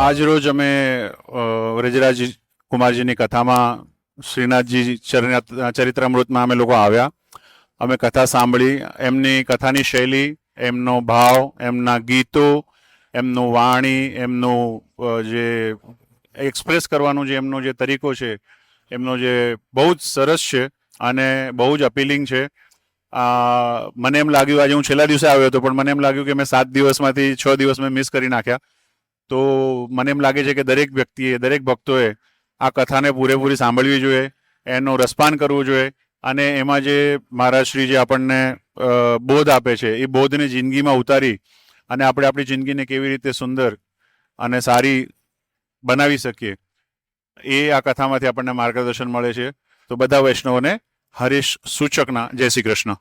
આજ રોજ અમે વ્રજરાજ કુમારજીની કથામાં શ્રીનાથજી ચરિત્રામૃતમાં અમે લોકો આવ્યા. અમે કથા સાંભળી. એમની કથાની શૈલી, એમનો ભાવ, એમના ગીતો, એમનું વાણી, એમનું જે એક્સપ્રેસ કરવાનું જે એમનો જે તરીકો છે, એમનો જે બહુ જ સરસ છે અને બહુ જ અપીલિંગ છે. મને એમ લાગ્યું, આજે હું છેલ્લા દિવસે આવ્યો હતો, પણ મને એમ લાગ્યું કે મેં 7 દિવસમાંથી 6 દિવસ મેં મિસ કરી નાખ્યા. તો મને એમ લાગે છે કે દરેક વ્યક્તિએ, દરેક ભક્તોએ આ કથાને પૂરેપૂરી સાંભળવી જોઈએ, એનું રસપાન કરવું જોઈએ અને એમાં જે મહારાજશ્રી જે આપણને બોધ આપે છે એ બોધને જિંદગીમાં ઉતારી અને આપણે આપણી જિંદગીને કેવી રીતે સુંદર અને સારી બનાવી શકીએ એ આ કથામાંથી આપણને માર્ગદર્શન મળે છે. તો બધા વૈષ્ણવોને હરીશ સૂચકના જય શ્રી કૃષ્ણ.